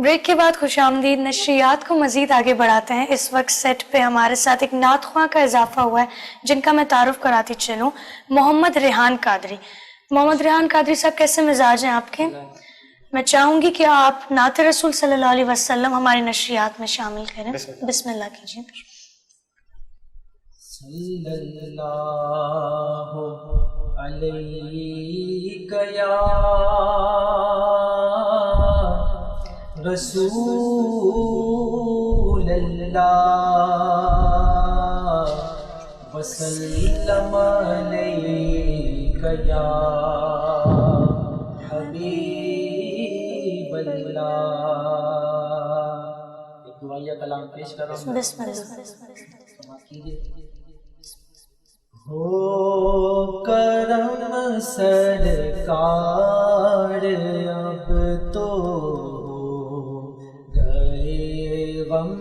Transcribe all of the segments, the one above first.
Break کے بعد خوش آمدید نشریات کو مزید آگے بڑھاتے ہیں۔ اس وقت سیٹ پہ ہمارے ساتھ ایک نعت خواں کا اضافہ ہوا ہے جن کا میں تعارف کراتی چلوں، محمد ریحان قادری۔ محمد ریحان قادری صاحب، کیسے مزاج ہیں آپ کے؟ میں چاہوں گی کہ آپ نعت رسول صلی اللہ علیہ وسلم ہماری نشریات میں شامل کریں۔ بسم اللہ کیجیے۔ صلی اللہ علیک یا رسول اللہ وسلم علیک یا حبیب اللہ۔ ایک دعائیہ کلام پیش کر رہا ہوں، بسم اللہ۔ ہو کرم سرکار اب تو گئے غم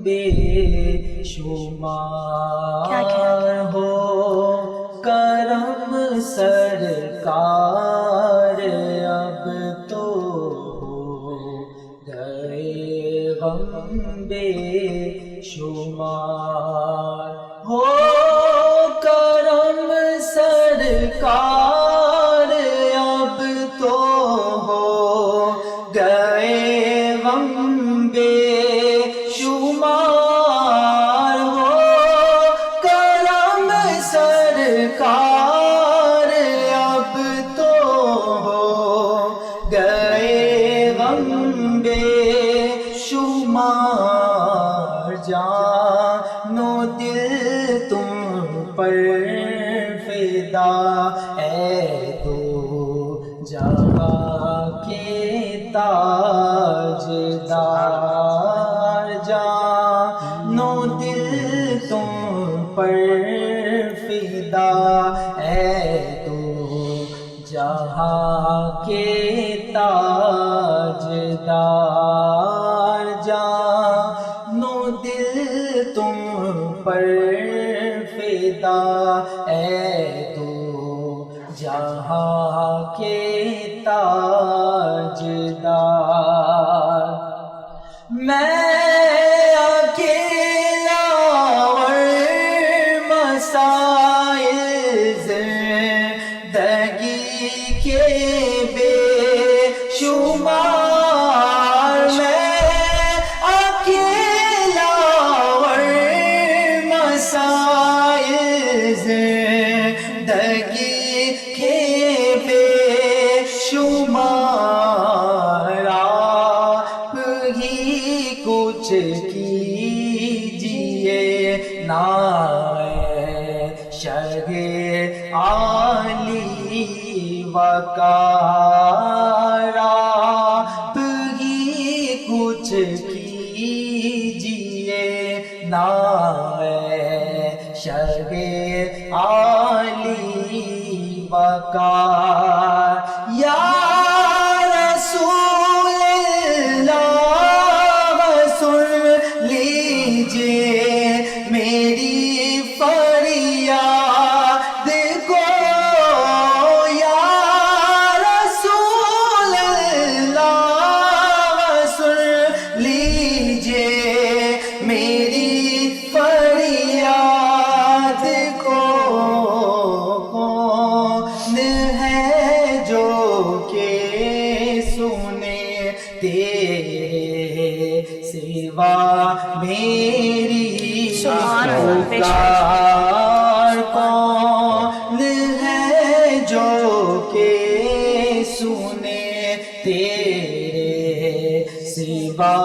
بے شمار، ہو کرم سرکار اب تو گئے غم بے شمار، ہو کرم سرکار اب تو ہو گئے غم بے شمار، ہو کرم سرکار اب تو ہو گئے غم بے شمار، جان و دل تم پر فدا اے تو جہاں کے تاجدار، جان و دل تم پر فدا اے تو جہاں کے تاجدار، جان و دل تم پر فدا اے تو جہاں کے تاجدار، میں اکیلا اور مسائل زندگی کے بے شمار، میں اکیلا اور مسائل زندگی کے بے شمار، آپ ہی کچھ کیجیے نا شہ عالی وقار، آپ ہی کچھ کیجیے نا شہ عالی وقار، یا رسول اللہ سن لیجیے میری فریاد کو، یا رسول اللہ سن لیجیے میری فریاد کو، کون ہے جو کہ سنے تیرے سوا میری پکار، کون ہے جو کہ سنے تیرے سوا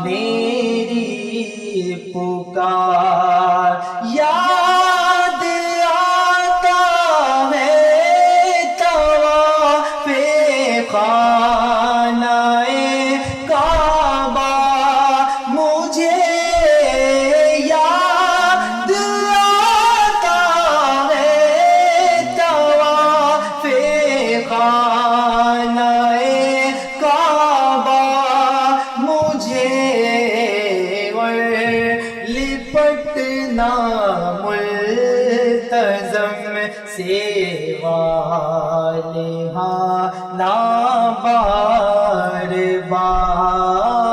میری پکار، یاد آتا ہے طواف خانہ کعبہ، مجھے یاد آتا ہے طواف خانہ کعبہ، مجھے لپٹنا ملتزم سے والہا نا بار بار،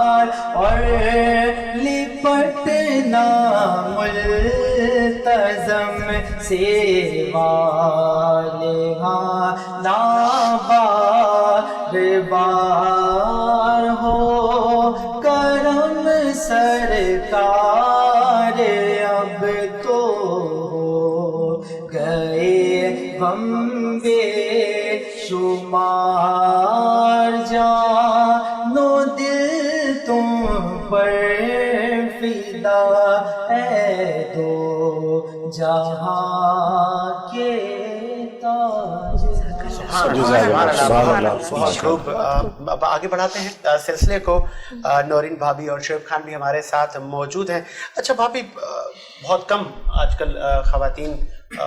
ناملتزم سیوالہانا بار بار ہو کرم سرکار اب تو گئے غم بے شمار جان و دل تم پر فدا ہے دو جہاں کے تاج بہت خوب. اب آگے بڑھاتے ہیں سلسلے کو. نورین بھابھی اور شعیب خان بھی ہمارے ساتھ موجود ہیں. اچھا بھابھی، بہت کم آج کل خواتین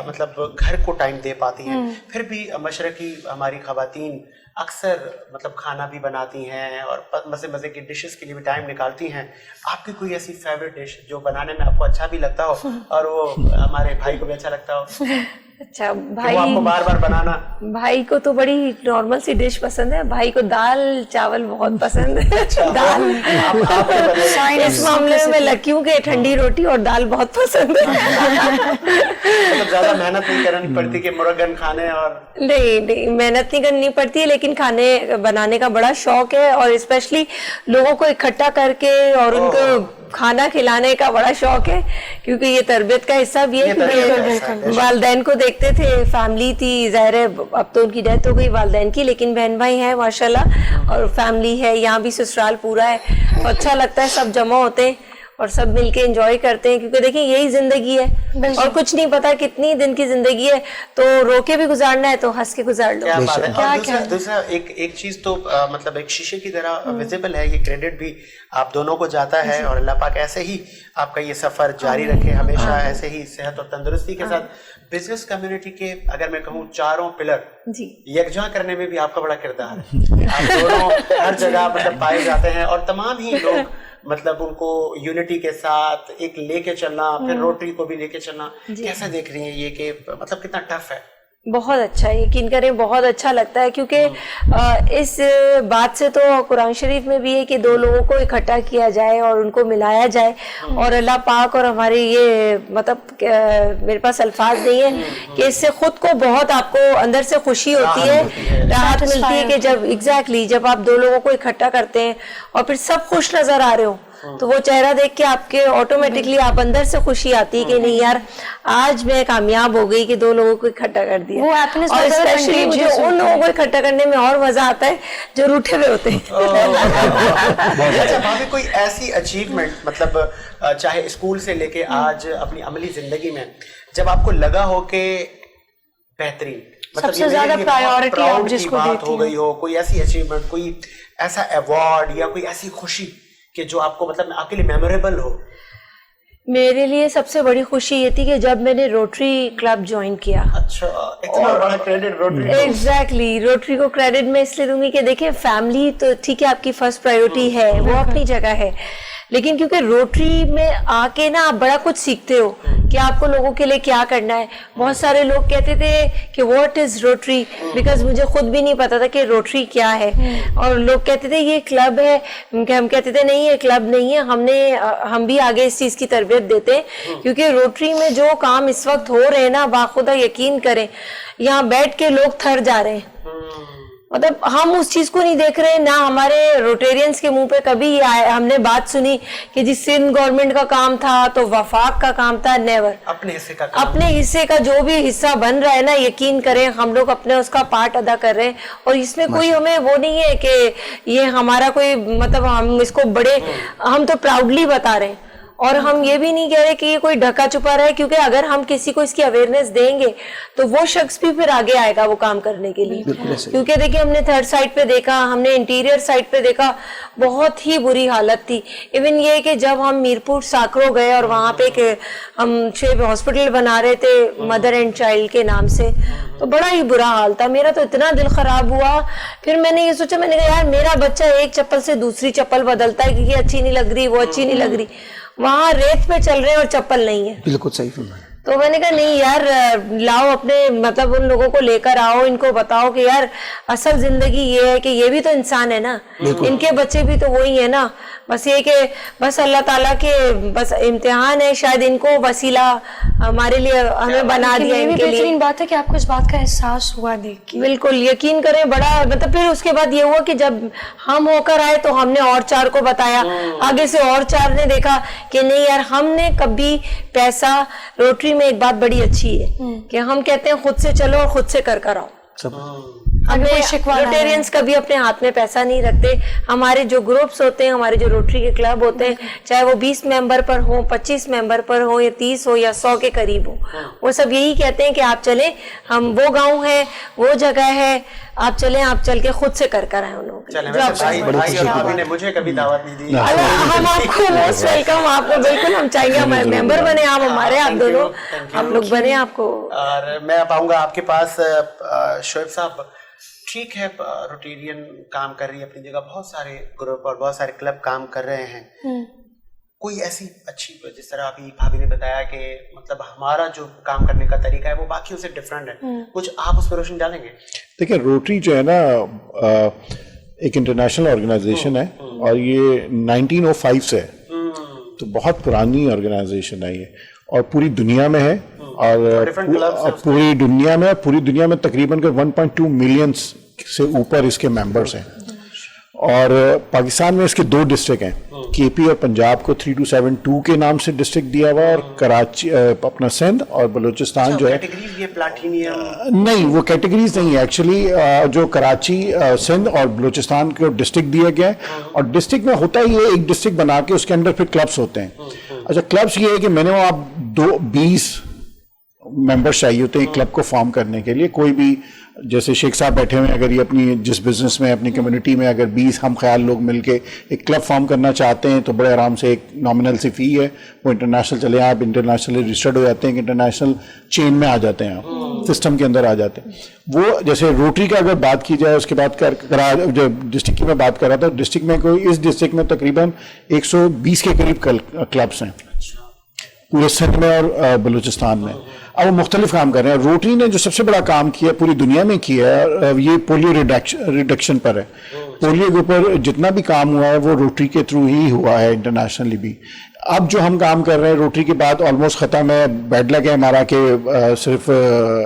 مطلب گھر کو ٹائم دے پاتی ہیں، پھر بھی مشرقی ہماری خواتین اکثر مطلب کھانا بھی بناتی ہیں اور مزے مزے کی ڈشز کے لیے بھی ٹائم نکالتی ہیں. آپ کی کوئی ایسی فیوریٹ ڈش جو بنانے میں آپ کو اچھا بھی لگتا ہو اور وہ ہمارے بھائی کو بھی اچھا لگتا ہو؟ اچھا بھائی آپ کو بار بار بنانا. بھائی کو تو بڑی نارمل سی ڈش پسند ہے. بھائی کو دال چاول بہت پسند ہے. دال اس معاملے میں لکی ہوں کہ ٹھنڈی روٹی اور دال بہت پسند ہے. مطلب زیادہ محنت نہیں کرنی پڑتی کہ مرغن کھانے اور نہیں محنت نہیں کرنی پڑتی ہے، لیکن کھانے بنانے کا بڑا شوق ہے اور اسپیشلی لوگوں کو اکٹھا کر کے اور ان کو کھانا کھلانے کا بڑا شوق ہے، کیونکہ یہ تربیت کا حصہ بھی ہے. والدین کو دیکھتے تھے، فیملی تھی، ظاہر ہے اب تو ان کی ڈیتھ ہو گئی والدین کی، لیکن بہن بھائی ہیں ماشاءاللہ اور فیملی ہے. یہاں بھی سسرال پورا ہے تو اچھا لگتا ہے، سب جمع ہوتے ہیں اور سب مل کے انجوائے کرتے ہیں، کیونکہ دیکھیں یہی زندگی ہے اور کچھ نہیں پتا کتنی دن کی زندگی ہے، تو رو کے بھی گزارنا ہے تو ہنس کے گزار لو. دوسرا ایک چیز تو مطلب ایک شیشے کی طرح ویزیبل ہے، یہ کریڈٹ بھی آپ دونوں کو جاتا ہے اور اللہ پاک ایسے ہی آپ کا یہ سفر جاری رکھے ہمیشہ، ایسے ہی صحت اور تندرستی کے ساتھ. بزنس کمیونٹی کے اگر میں کہوں چاروں پلر یکجا کرنے میں بھی آپ کا بڑا کردار ہے. آپ دونوں ہر جگہ مطلب پائے جاتے ہیں اور تمام ہی لوگ مطلب ان کو یونٹی کے ساتھ ایک لے کے چلنا، پھر روٹری کو بھی لے کے چلنا. کیسا دیکھ رہی ہیں یہ کہ مطلب کتنا ٹف ہے؟ بہت اچھا، یقین کریں بہت اچھا لگتا ہے، کیونکہ اس بات سے تو قرآن شریف میں بھی ہے کہ دو لوگوں کو اکٹھا کیا جائے اور ان کو ملایا جائے، اور اللہ پاک اور ہماری یہ مطلب میرے پاس الفاظ نہیں ہے کہ اس سے خود کو بہت آپ کو اندر سے خوشی ہوتی ہے، راحت ملتی ہے کہ جب ایگزیکٹلی جب آپ دو لوگوں کو اکٹھا کرتے ہیں اور پھر سب خوش نظر آ رہے ہو تو وہ چہرہ دیکھ کے آپ کے آٹومیٹکلی آپ اندر سے خوشی آتی ہے کہ نہیں یار آج میں کامیاب ہو گئی کہ دو لوگوں کو اکٹھا کر دیا. اور اسپیشلی مجھے ان لوگوں کو اکٹھا کرنے میں اور مزہ آتا ہے جو روٹھے ہوئے ہوتے ہیں. اچھا بھابھی، کوئی ایسی اچیومنٹ مطلب چاہے اسکول سے لے کے آج اپنی عملی زندگی میں جب آپ کو لگا ہو کہ بہترین سب سے زیادہ پرائیورٹی آپ جس کو بات ہو گئی ہو، کوئی ایسی اچیومنٹ، کوئی ایسا ایوارڈ یا کوئی ایسی خوشی کہ جو آپ کو مطلب آپ کے لیے میموریبل ہو؟ میرے لیے سب سے بڑی خوشی یہ تھی کہ جب میں نے روٹری کلب جوائن کیا. اچھا، اتنا بڑا کریڈٹ روٹری. ایگزیکٹلی، روٹری کو کریڈٹ میں اس لیے دوں گی کہ دیکھیں فیملی تو ٹھیک ہے آپ کی فرسٹ پرائیورٹی ہے، وہ اپنی جگہ ہے، لیکن کیونکہ روٹری میں آ کے نا آپ بڑا کچھ سیکھتے ہو کہ آپ کو لوگوں کے لیے کیا کرنا ہے. بہت سارے لوگ کہتے تھے کہ واٹ از روٹری، بیکاز مجھے خود بھی نہیں پتا تھا کہ روٹری کیا ہے، اور لوگ کہتے تھے یہ کلب ہے، ہم کہتے تھے نہیں یہ کلب نہیں ہے، ہم بھی آگے اس چیز کی تربیت دیتے ہیں، کیونکہ روٹری میں جو کام اس وقت ہو رہے ہیں نا باخدا یقین کریں یہاں بیٹھ کے لوگ تھر جا رہے ہیں. مطلب ہم اس چیز کو نہیں دیکھ رہے، نہ ہمارے روٹیرینز کے منہ پہ کبھی ہم نے بات سنی کہ جس سندھ گورنمنٹ کا کام تھا تو وفاق کا کام تھا، نیور. اپنے حصے کا جو بھی حصہ بن رہا ہے نا یقین کریں ہم لوگ اپنے اس کا پارٹ ادا کر رہے ہیں، اور اس میں کوئی ہمیں وہ نہیں ہے کہ یہ ہمارا کوئی مطلب ہم اس کو بڑے ہم تو پراؤڈلی بتا رہے ہیں، اور ہم یہ بھی نہیں کہہ رہے کہ یہ کوئی ڈھکا چھپا رہا ہے، کیونکہ اگر ہم کسی کو اس کی اویئرنیس دیں گے تو وہ شخص بھی پھر آگے آئے گا وہ کام کرنے کے لیے. کیونکہ دیکھیں ہم نے تھرڈ سائٹ پہ دیکھا، ہم نے انٹیریئر سائٹ پہ دیکھا، بہت ہی بری حالت تھی. ایون یہ کہ جب ہم میرپور ساکرو گئے اور وہاں پہ ہم شیب ہاسپٹل بنا رہے تھے مدر اینڈ چائلڈ کے نام سے، تو بڑا ہی برا حال تھا. میرا تو اتنا دل خراب ہوا، پھر میں نے یہ سوچا، میں نے کہا یار میرا بچہ ایک چپل سے دوسری چپل بدلتا ہے کہ یہ اچھی نہیں لگ رہی وہ اچھی نہیں لگ رہی، وہاں ریت پہ چل رہے ہیں اور چپل نہیں ہے. بالکل صحیح فرمایا. تو میں نے کہا نہیں یار لاؤ اپنے مطلب ان لوگوں کو لے کر آؤ، ان کو بتاؤ کہ یار اصل زندگی یہ ہے کہ یہ بھی تو انسان ہے نا، ان کے بچے بھی تو وہی ہے نا. बस ये कि बस अल्लाह ताला के बस इम्तिहान है, शायद इनको वसीला हमारे लिए हमें बना लेकिन दिया ये भी इनके लिए। बेहतरीन बात है कि आपको इस बात का एहसास हुआ देख के। बिल्कुल यकीन करें, बड़ा मतलब फिर उसके बाद ये हुआ कि जब हम होकर आए तो हमने और 4 को बताया, आगे से और 4 ने देखा कि नहीं यार, हमने कभी पैसा, रोटरी में एक बात बड़ी अच्छी है कि हम कहते हैं खुद से चलो और खुद से कर आओ। हमें कोई शिकवा ना है। रोटेरियंस कभी अपने हाथ में पैसा नहीं रखते। हमारे जो ग्रुप्स होते हैं, हमारे जो रोटरी के क्लब होते हैं, चाहे वो 20 मेंबर पर हो, 25 मेंबर पर हो, या 30 हो या 100 के करीब हो, वो सब यही कहते हैं कि आप चलें, हम वो गांव है, वो जगह है, आप चलें, आप चल के खुद से कर आए उन लोगों के। चलें, जो वैसे आपको भाई और भाभी ने मुझे कभी दावत नहीं दी। हम आपको मोस्ट वेलकम, आपको बिल्कुल हम चाहेंगे हमारे मेंबर बने आप, हमारे आप दोनों आप लोग बने आपको। और मैं अब आऊंगा आपके पास शोएब साहब, ठीक है रोटेरियन काम कर रही है अपनी जगह, बहुत सारे ग्रुप और बहुत सारे क्लब काम कर रहे हैं, कोई ऐसी अच्छी, जिस तरह अभी भाभी ने बताया कि मतलब हमारा जो काम करने का तरीका है वो बाकियों से डिफरेंट है, कुछ आप उस पर रोशनी डालेंगे? देखिए रोटरी जो है ना एक इंटरनेशनल ऑर्गेनाइजेशन है और ये 1905 से है, तो बहुत पुरानी ऑर्गेनाइजेशन है ये, और पूरी दुनिया में है, और पूरी दुनिया में तकरीबन 1.2 मिलियन से ऊपर इसके मेंबर्स हैं। और पाकिस्तान में इसके 2 डिस्ट्रिक्ट हैं, केपी और पंजाब को 3272 के नाम से डिस्ट्रिक्ट दिया हुआ है, और कराची अपना सिंध और बलूचिस्तान जो है कैटेगरीज, ये प्लैटिनियम नहीं, वो कैटेगरीज नहीं है एक्चुअली। जो कराची, सिंध और बलूचिस्तान को डिस्ट्रिक्ट दिया गया है, और डिस्ट्रिक्ट में होता ही है एक डिस्ट्रिक्ट बना के उसके अंदर फिर क्लब्स होते हैं। अच्छा, क्लब्स ये है कि मैंने आप 20 मेंबर्स चाहिए होते हैं क्लब को फॉर्म करने के लिए। कोई भी, जैसे शेख साहब बैठे हुए हैं, अगर ये अपनी जिस बिजनेस में अपनी कम्युनिटी में अगर 20 हम ख्याल लोग मिलके एक क्लब फॉर्म करना चाहते हैं तो बड़े आराम से एक नॉमिनल सी फी है, वो इंटरनेशनल चले, आप इंटरनेशनली रजिस्टर्ड हो जाते हैं, इंटरनेशनल चेन में आ जाते हैं, आप सिस्टम के अंदर आ जाते हैं। वो जैसे रोटरी का अगर बात की जाए, उसके बाद जो डिस्ट्रिक्ट की मैं बात कर रहा था, डिस्ट्रिक्ट में कोई, इस डिस्ट्रिक्ट में तकरीबन 120 के करीब क्लब्स हैं पूरे सिंध में और बलूचिस्तान में। अब वो मुख्तलिफ काम कर रहे हैं। रोटरी ने जो सबसे बड़ा काम किया पूरी दुनिया में किया है, ये पोलियो रिडक्शन पर है। पोलियो के ऊपर जितना भी काम हुआ है वो रोटरी के थ्रू ही हुआ है, इंटरनेशनली भी। अब जो हम काम कर रहे हैं रोटरी के बाद ऑलमोस्ट ख़त्म है। बैड लक है हमारा कि सिर्फ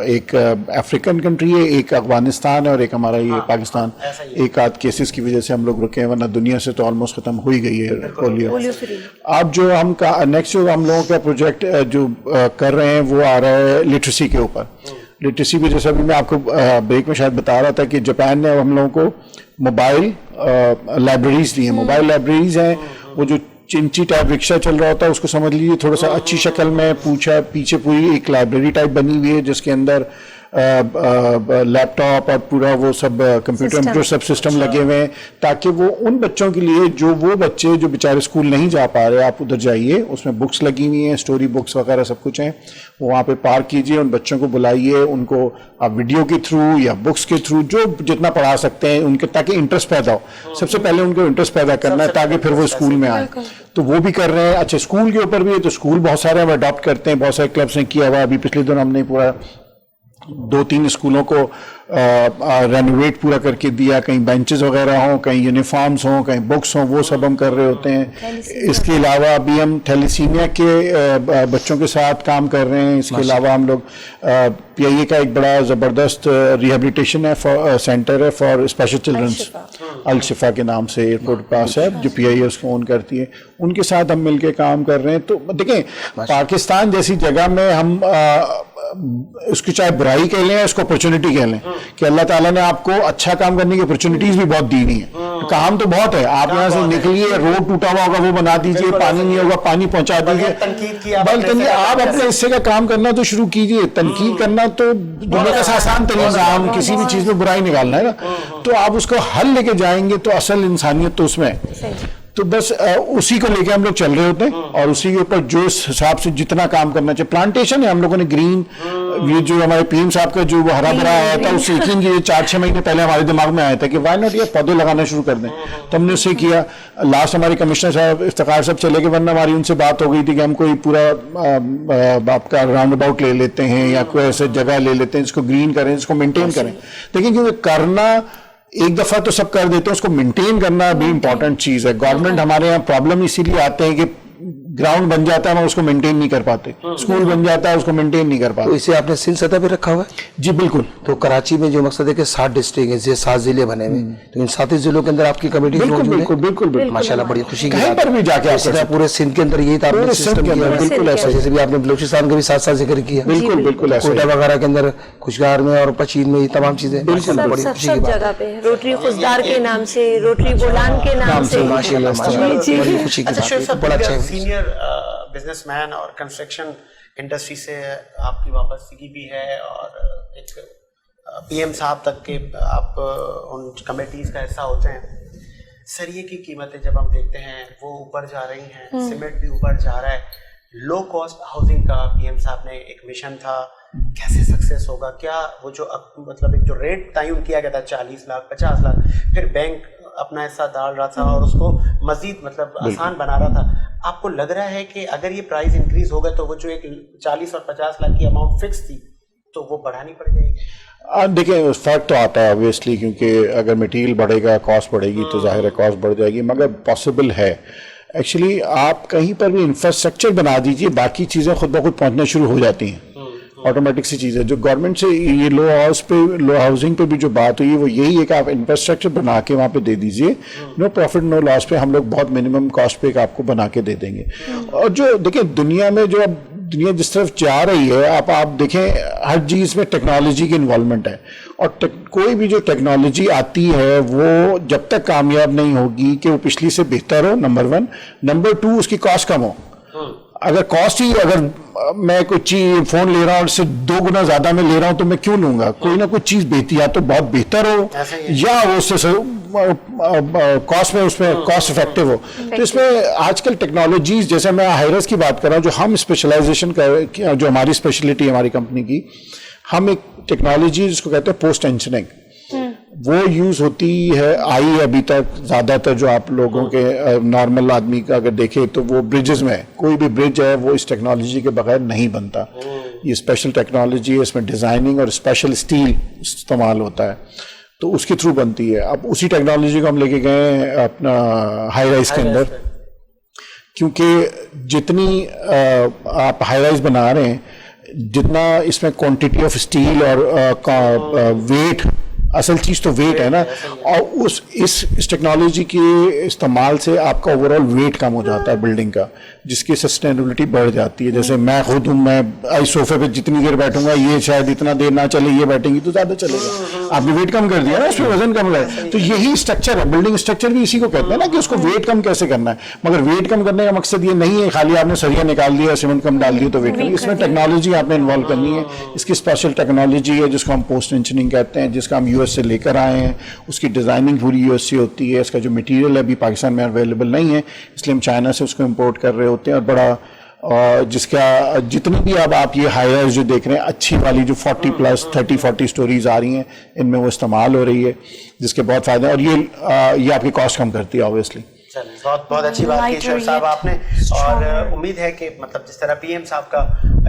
एक अफ्रीकन कंट्री है, एक अफगानिस्तान है और एक हमारा ये पाकिस्तान, एक आध केसेस की वजह से हम लोग रुके हैं, वरना दुनिया से तो ऑलमोस्ट ख़त्म हो ही गई है पोलियो। अब जो हम नेक्स्ट जो हम लोगों का प्रोजेक्ट जो कर रहे हैं वो आ रहा है लिटरेसी के ऊपर। लिटरेसी भी जैसा भी मैं आपको ब्रेक में शायद बता रहा था कि जापान ने हम लोगों को मोबाइल लाइब्रेरीज दी हैं। मोबाइल लाइब्रेरीज हैं, वो जो चिंची टाइप रिक्शा चल रहा होता है उसको समझ लीजिए थोड़ा सा अच्छी शक्ल में, पीछे पूरी एक लाइब्रेरी टाइप बनी हुई है जिसके अंदर लैपटॉप और पूरा वो सब कंप्यूटर सब सिस्टम लगे हुए हैं, ताकि वो उन बच्चों के लिए वो बच्चे जो बेचारे स्कूल नहीं जा पा रहे, आप उधर जाइए, उसमें बुक्स लगी हुई हैं, स्टोरी बुक्स वगैरह सब कुछ हैं, वो वहाँ पे पार्क कीजिए, उन बच्चों को बुलाइए, उनको आप वीडियो के थ्रू या बुक्स के थ्रू जो जितना पढ़ा सकते हैं उनके, ताकि इंटरेस्ट पैदा हो। सबसे पहले उनको इंटरेस्ट पैदा करना है ताकि फिर वो स्कूल में आए, तो वो भी कर रहे हैं। अच्छा, स्कूल के ऊपर भी है, तो स्कूल बहुत सारे हम अडॉप्ट करते हैं, बहुत सारे क्लब्स ने किया हुआ। अभी पिछले दिन हमने पूरा 2-3 स्कूलों को रेनोवेट पूरा करके दिया, कहीं बेंचेस वगैरह हों, कहीं यूनिफॉर्म्स हों, कहीं बुक्स हों, वो सब हम कर रहे होते हैं। इसके अलावा अभी हम थैलेसीमिया के बच्चों के साथ काम कर रहे हैं। इसके अलावा हम लोग PIA का एक बड़ा ज़बरदस्त रिहेबिलिटेशन है सेंटर है फॉर स्पेशल चिल्ड्रंस, अल शिफा के नाम से एयरपोर्ट पास है, जो PIA उसको ओन करती है, उनके साथ हम मिलके काम कर रहे हैं। तो देखें, पाकिस्तान जैसी जगह में हम उसकी चाहे बुराई कह लें, उसको अपॉर्चुनिटी कह लें, कि अल्लाह ताला ने आपको अच्छा काम करने की अपॉर्चुनिटीज भी बहुत दी हुई है। तो काम तो बहुत है, आप यहाँ से निकलिए, रोड टूटा हुआ होगा वो बना दीजिए, पानी नहीं होगा पानी पहुंचा दीजिए, आप अपने हिस्से का काम करना तो शुरू कीजिए। तनकीद करना तो दुनिया का आसान तरीका, किसी भी चीज में बुराई निकालना है ना, तो आप उसको हल लेके जाएंगे तो असल इंसानियत तो उसमें है। तो बस उसी को लेके हम लोग चल रहे होते हैं, और उसी के ऊपर जो इस हिसाब से जितना काम करना चाहिए। प्लांटेशन है हम लोगों ने ग्रीन, ये जो हमारे PM साहब का जो हरा भरा आया था, उससे यकीन कीजिए 4-6 महीने पहले हमारे दिमाग में आया था कि वाई नॉट ये पौधे लगाना शुरू कर दें, तो हमने उससे किया। लास्ट हमारे कमिश्नर साहब इफ्तिखार साहब चले गए, वरना हमारी उनसे बात हो गई थी कि हम कोई पूरा आपका राउंड अबाउट ले लेते हैं या कोई ऐसे जगह ले लेते हैं जिसको ग्रीन करें, जिसको मेंटेन करें। लेकिन क्योंकि करना एक दफा तो सब कर देते हैं, उसको मेंटेन करना भी इंपॉर्टेंट चीज है। गवर्नमेंट हमारे यहाँ प्रॉब्लम इसीलिए आते हैं कि ग्राउंड बन जाता है, हम उसको मेंटेन नहीं कर पाते, स्कूल बन जाता है, उसको मेंटेन नहीं कर तो पाते। इसे आपने सिंध सतह पे रखा हुआ है? जी बिल्कुल। तो कराची में जो मकसद है कि 7 डिस्ट्रिक्ट है, 7 जिले बने हुए, तो इन 7 जिलों के अंदर आपकी कमेटी बिल्कुल मौजूद है? बिल्कुल बिल्कुल बिल्कुल। माशाल्लाह, बड़ी खुशी की कहीं बात पर भी जाके आप इस तरह पूरे सिंध के अंदर यही था, आपने पूरे सिंध सिस्टम के अंदर किया। बिल्कुल ऐसा ही। जैसे भी आपने बलूचिस्तान का भी साथ साथ जिक्र किया, बिल्कुल बिल्कुल ऐसा ही। कोयटा वगैरह के अंदर, खुशगार में और पचीन में, ये तमाम चीजें माशाल्लाह बड़ी खुशी की सब बात जगह पे रोटरी खुशदार के नाम से, रोटरी बोलान के नाम से। है। माशाल्लाह माशाल्लाह, बड़ी खुशी की अच्छा बात शेख है, साहब, बड़ा अच्छा है। सीनियर बिजनेसमैन और कंस्ट्रक्शन इंडस्ट्री से आपकी वापसी भी है और एक पीएम साहब तक के आप उन कमेटीज का हिस्सा होते हैं। सरिये की कीमतें जब हम देखते हैं वो ऊपर जा रही हैं, सीमेंट भी ऊपर जा रहा है, लो कॉस्ट हाउसिंग का पीएम साहब ने एक मिशन था, कैसे सक्सेस होगा? क्या वो जो मतलब एक जो रेट तयन किया गया था 40 लाख 50 लाख, फिर बैंक अपना हिस्सा डाल रहा था और उसको मजीद मतलब आसान बना रहा था, आपको लग रहा है कि अगर ये प्राइस इंक्रीज होगा तो वो जो एक 40 और 50 लाख की अमाउंट फिक्स थी तो वो बढ़ानी पड़ जाएगी? देखिए फर्क तो आता है ऑब्वियसली, क्योंकि अगर मटेरियल बढ़ेगा कॉस्ट बढ़ेगी तो जाहिर है कॉस्ट बढ़ जाएगी, मगर पॉसिबल है। एक्चुअली आप कहीं पर भी इंफ्रास्ट्रक्चर बना दीजिए, बाकी चीज़ें खुद ब खुद पहुंचना शुरू हो जाती हैं, ऑटोमेटिक सी चीज़ है। जो गवर्नमेंट से ये लो हाउसिंग पे भी जो बात हुई है वो यही है कि आप इंफ्रास्ट्रक्चर बना के वहाँ पे दे दीजिए, नो प्रॉफिट नो लॉस पे, हम लोग बहुत मिनिमम कॉस्ट पे आपको बना के दे देंगे। और जो देखिए दुनिया में जो अब दुनिया जिस तरफ जा रही है, आप देखें हर चीज़ में टेक्नोलॉजी की इन्वॉल्वमेंट है, और कोई भी जो टेक्नोलॉजी आती है वो जब तक कामयाब नहीं होगी कि वो पिछली से बेहतर हो, नंबर 1, नंबर 2 उसकी कॉस्ट कम हो। अगर कॉस्ट ही, अगर मैं कोई चीज फोन ले रहा हूँ और उससे 2 गुना ज्यादा मैं ले रहा हूँ तो मैं क्यों लूंगा? कोई ना कोई चीज बेहती या तो बहुत बेहतर हो या वो उससे कॉस्ट में उसमें कॉस्ट इफेक्टिव हो। तो इसमें आजकल टेक्नोलॉजीज, जैसे मैं हायरस की बात कर रहा हूँ, जो हम स्पेशलाइजेशन कर, जो हमारी स्पेशलिटी है हमारी कंपनी की, हम एक टेक्नोलॉजी जिसको कहते हैं पोस्ट टेंशनिंग, वो यूज होती है, आई है अभी तक ज्यादातर जो आप लोगों के नॉर्मल आदमी का अगर देखे तो वो ब्रिजेस में, कोई भी ब्रिज है वो इस टेक्नोलॉजी के बगैर नहीं बनता। ये स्पेशल टेक्नोलॉजी है, इसमें डिजाइनिंग और स्पेशल स्टील इस्तेमाल होता है, तो उसके थ्रू बनती है। अब उसी टेक्नोलॉजी को हम लेके गए अपना हाई राइज के अंदर, क्योंकि जितनी आप हाई राइज बना रहे हैं, जितना इसमें क्वांटिटी ऑफ स्टील और वेट, असल चीज तो वेट है ना, और इस टेक्नोलॉजी के इस्तेमाल से आपका ओवरऑल वेट कम हो जाता है बिल्डिंग का, जिसकी सस्टेनेबिलिटी बढ़ जाती है। जैसे मैं खुद हूँ, मैं इस सोफे पे जितनी देर बैठूंगा ये शायद इतना देर ना चले, ये बैठेंगी तो ज्यादा चलेगा। आपने वेट कम कर दिया ना, उसमें वजन कम है। तो यही स्ट्रक्चर है, बिल्डिंग स्ट्रक्चर भी इसी को कहते हैं ना कि उसको वेट कम कैसे करना है। मगर वेट कम करने का मकसद ये नहीं है खाली आपने सरिया निकाल दिया, सीमेंट कम डाल दिया तो वेट कम। इसमें टेक्नोलॉजी आपने इन्वॉल्व करनी है। इसकी स्पेशल टेक्नोलॉजी है जिसको हम पोस्ट टेंशनिंग कहते हैं, जिसका हम यूएस से लेकर आए हैं। उसकी डिजाइनिंग पूरी यूएस से होती है। इसका जो मटेरियल है अभी पाकिस्तान में अवेलेबल नहीं है, इसलिए हम चाइना से उसको इंपोर्ट कर रहे होते हैं। और बड़ा जिसका जितनी भी अब आप ये हाई राइज जो देख रहे हैं, अच्छी वाली जो 40+ 30-40 स्टोरीज आ रही हैं, इनमें वो इस्तेमाल हो रही है, जिसके बहुत फायदे हैं। और ये आपकी कॉस्ट कम करती है ऑब्वियसली। चलिए, बहुत बहुत अच्छी बात की शेख साहब आपने। और उम्मीद है कि मतलब जिस तरह पीएम साहब का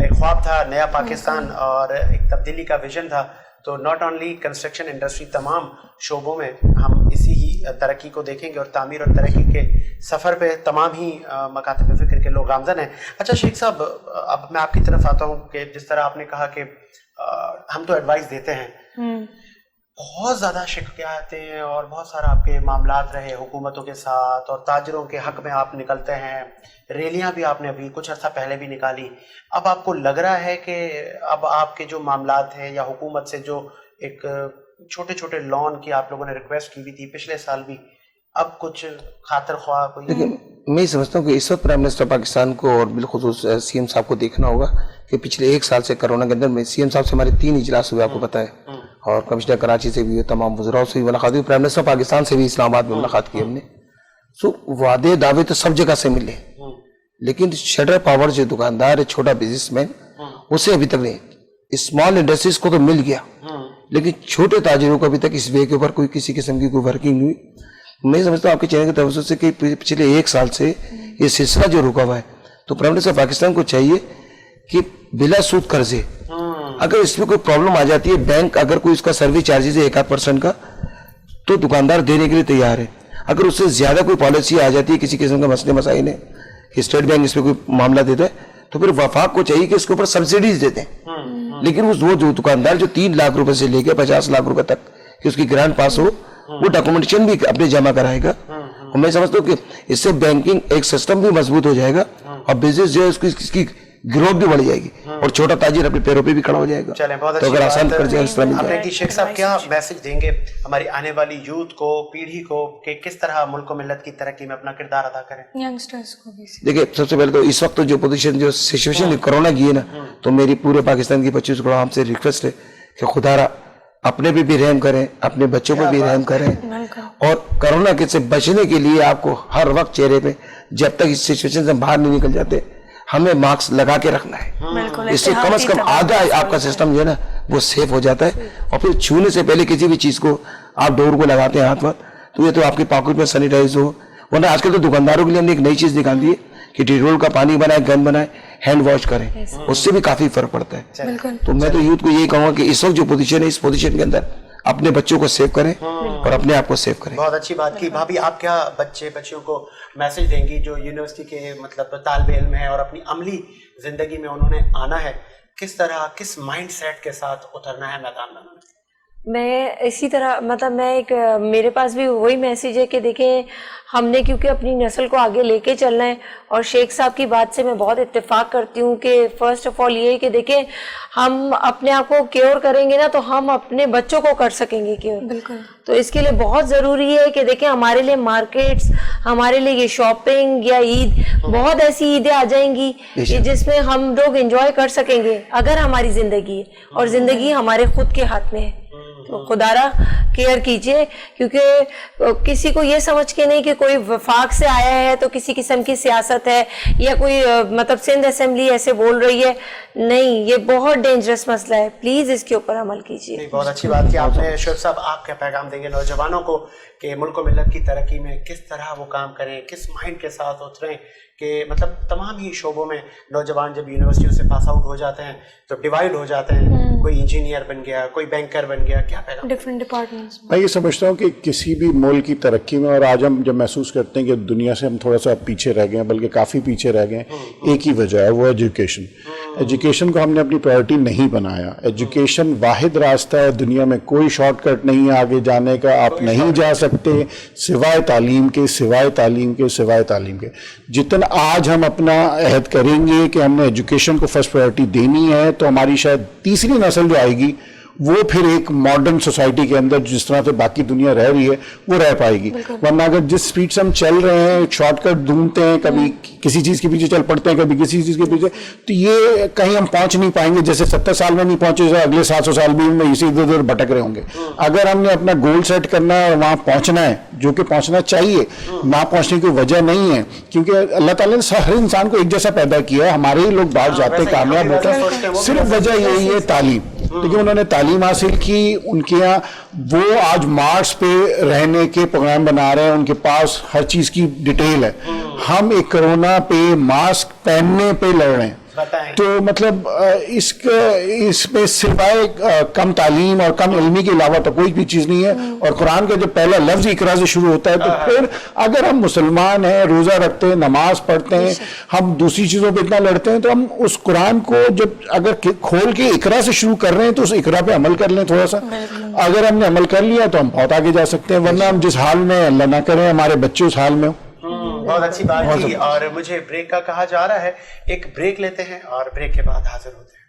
एक ख्वाब था नया पाकिस्तान और एक तब्दीली का विजन था, तो नॉट ओनली कंस्ट्रक्शन इंडस्ट्री, तमाम शोबों में हम इसी ही तरक्की को देखेंगे और तामीर और तरक्की के सफ़र पे तमाम ही मकातब फ़िक्र के लोग गामज़न हैं। अच्छा शेख साहब, अब मैं आपकी तरफ आता हूँ कि जिस तरह आपने कहा कि हम तो एडवाइस देते हैं, बहुत ज़्यादा शिकायतें हैं और बहुत सारा आपके मामलात रहे हुकूमतों के साथ, और ताजरों के हक में आप निकलते हैं, रैलियां भी आपने अभी कुछ अर्सा पहले भी निकाली। अब आपको लग रहा है कि अब आपके जो मामलात हैं या हुकूमत से जो एक छोटे छोटे लोन की आप लोगों ने रिक्वेस्ट की हुई थी पिछले साल भी, अब कुछ खातिर ख्वाह कोई? देखिए, मैं समझता हूँ कि इस वक्त प्राइम मिनिस्टर पाकिस्तान को और बिलखुसूस सीएम साहब को देखना होगा कि पिछले 1 साल से कोरोना के अंदर में सीएम साहब से हमारे 3 इजलास हुए, आपको पता है, और कमिश्नर कराची से भी, तमाम वज़राओं से भी मुलाकात हुई, प्राइम मिनिस्टर पाकिस्तान से भी इस्लामाबाद में मुलाकात की हमने। सो वादे दावे तो सब जगह से मिले, लेकिन शटर पावर जो दुकानदार है, छोटा बिजनेसमैन, उसे अभी तक नहीं। स्मॉल इंडस्ट्रीज को तो मिल गया, लेकिन छोटे ताजिरों को अभी तक इस वे के ऊपर कोई किसी किस्म की कोई वर्किंग हुई। मैं समझता हूँ आपके चैनल की तरफ से कि पिछले 1 साल से ये सिलसिला जो रुका हुआ है, तो प्राइम मिनिस्टर पाकिस्तान को चाहिए कि बिला सूद कर्जे, अगर इसमें कोई प्रॉब्लम आ जाती है, बैंक अगर कोई इसका सर्विस चार्जेस है 1-8% का, तो दुकानदार देने के लिए तैयार है। अगर उससे ज्यादा कोई पॉलिसी आ जाती है किसी किस्म का मसले मसाइल है कि स्टेट बैंक इस पे कोई मामला देता है, तो फिर वफाक को चाहिए कि इसके ऊपर सब्सिडीज देते हैं। लेकिन वो जो दुकानदार जो 3 लाख रुपए से लेके 50 लाख रुपए तक कि उसकी ग्रांट पास हो, वो डॉक्यूमेंटेशन भी अपने जमा कराएगा। और मैं समझता हूँ कि इससे बैंकिंग एक सिस्टम भी मजबूत हो जाएगा और बिजनेस जो है उसकी ग्रोथ भी बढ़ जाएगी और छोटा ताजिर अपने पैरों पे भी खड़ा हो जाएगा। चलें, बहुत तो अच्छी अगर आसान बात कर जाए इस तरह मिल आपने जाए। की शेख साहब क्या मैसेज देंगे हमारी आने वाली यूथ को, पीढ़ी को, कि किस तरह मुल्क को मिल्लत की तरक्की में अपना किरदार अदा करें? यंगस्टर्स को भी देखिए, सबसे पहले तो इस वक्त जो पोजीशन जो सिचुएशन कोरोना की है ना, तो मेरी पूरे पाकिस्तान की 25 करोड़ हमसे रिक्वेस्ट है कि खुदारा अपने पे भी रहम करें, अपने बच्चों पर भी रहम करें, और कोरोना के से बचने के लिए आपको हर वक्त चेहरे पे, जब तक इस सिचुएशन से बाहर नहीं निकल जाते, हमें मास्क लगा के रखना है। इससे कम से कम आधा आपका सिस्टम जो है ना वो सेफ हो जाता है। और फिर छूने से पहले किसी भी चीज को आप डोर को लगाते हैं हाथ में, तो ये तो आपके पॉकेट में सैनिटाइज हो, वरना आजकल तो दुकानदारों के लिए हमने एक नई चीज निकाल दी है कि डिटोल का पानी बनाए, गन बनाए, हैंड वॉश करें, उससे भी काफी फर्क पड़ता है। तो मैं तो यूथ को यही कहूंगा कि इस वक्त जो पोजीशन है, इस पोजीशन के अंदर अपने बच्चों को सेव करें और अपने आप को सेव करें। बहुत अच्छी बात की। भाभी, आप क्या बच्चियों को मैसेज देंगी जो यूनिवर्सिटी के मतलब तालिबे इल्म है और अपनी अमली जिंदगी में उन्होंने आना है, किस तरह, किस माइंड सेट के साथ उतरना है मैदान में? मैं इसी तरह मतलब मेरे पास भी वही मैसेज है कि देखें, हमने क्योंकि अपनी नस्ल को आगे लेके चलना है, और शेख साहब की बात से मैं बहुत इत्तेफाक करती हूँ कि फर्स्ट ऑफ ऑल ये है कि देखें, हम अपने आप को क्योर करेंगे ना तो हम अपने बच्चों को कर सकेंगे क्योर। बिल्कुल। तो इसके लिए बहुत ज़रूरी है कि देखें, हमारे लिए मार्केट्स, हमारे लिए ये शॉपिंग या ईद, बहुत ऐसी ईदें आ जाएंगी कि जिसमें हम लोग एंजॉय कर सकेंगे अगर हमारी ज़िंदगी है, और ज़िंदगी हमारे खुद के हाथ में है। तो खुदारा केयर कीजिए, क्योंकि किसी को ये समझ के नहीं कि कोई वफाक से आया है तो किसी किस्म की सियासत है या कोई मतलब सिंध असेंबली ऐसे बोल रही है, नहीं, ये बहुत डेंजरस मसला है, प्लीज इसके ऊपर अमल कीजिए। बहुत अच्छी बात की आपने। शुएब साहब, आप क्या पैगाम देंगे नौजवानों को कि मुल्क और मिल्लत की तरक्की में किस तरह वो काम करें, किस माइंड के साथ उतरें कि मतलब तमाम ही शोबों में नौजवान जब यूनिवर्सिटियों से पास आउट हो जाते हैं तो डिवाइड हो जाते हैं, कोई इंजीनियर बन गया, कोई बैंकर बन गया, क्या पैगाम? Different departments. मैं ये समझता हूँ कि किसी भी मुल्क की तरक्की में, और आज हम जब महसूस करते हैं कि दुनिया से हम थोड़ा सा पीछे रह गए हैं, बल्कि काफ़ी पीछे रह गए हैं, एक ही वजह है, वो एजुकेशन। एजुकेशन को हमने अपनी प्रायोरिटी नहीं बनाया। एजुकेशन वाहिद रास्ता है, दुनिया में कोई शॉर्टकट नहीं है आगे जाने का, आप नहीं जा सकते सिवाय तालीम के, सिवाय तालीम के, सिवाय तालीम के। जितना आज हम अपना अहद करेंगे कि हमने एजुकेशन को फर्स्ट प्रायोरिटी देनी है, तो हमारी शायद तीसरी नस्ल जो आएगी वो फिर एक मॉडर्न सोसाइटी के अंदर जिस तरह से बाकी दुनिया रह रही है वो रह पाएगी। वरना अगर जिस स्पीड से हम चल रहे हैं, शॉर्टकट ढूंढते हैं, कभी किसी चीज के पीछे चल पड़ते हैं, कभी किसी चीज के पीछे, तो ये कहीं हम पहुंच नहीं पाएंगे। जैसे 70 साल में नहीं पहुंचे, अगले 700 साल भी में इसी इधर उधर भटक रहे होंगे। अगर हमने अपना गोल सेट करना है और वहां पहुंचना है, जो कि पहुंचना चाहिए, ना पहुंचने की वजह नहीं है, क्योंकि अल्लाह ताला ने हर इंसान को एक जैसा पैदा किया है। हमारे ही लोग बाहर जाते हैं, कामयाब होते हैं, सिर्फ वजह यही है तालीम। लेकिन उन्होंने तालीम हासिल की, उनके यहाँ वो आज मार्स पे रहने के प्रोग्राम बना रहे हैं, उनके पास हर चीज की डिटेल है। हम एक कोरोना पे मास्क पहनने पे लड़ रहे हैं। तो मतलब इसमें सिवाय कम तालीम और कम इल्मी के अलावा तो कोई भी चीज नहीं है। और कुरान का जब पहला लफ्ज इकरा से शुरू होता है, तो फिर अगर हम मुसलमान हैं, रोजा रखते हैं, नमाज पढ़ते हैं, हम दूसरी चीजों पे इतना लड़ते हैं, तो हम उस कुरान को जब अगर खोल के इकरा से शुरू कर रहे हैं तो उस इकरा पे अमल कर लें थोड़ा सा। अगर हमने अमल कर लिया तो हम बहुत आगे जा सकते हैं, वरना हम जिस हाल में, अल्लाह ना करें हमारे बच्चे उस हाल में हो। बहुत अच्छी बात की। और मुझे ब्रेक का कहा जा रहा है, एक ब्रेक लेते हैं और ब्रेक के बाद हाजिर होते हैं।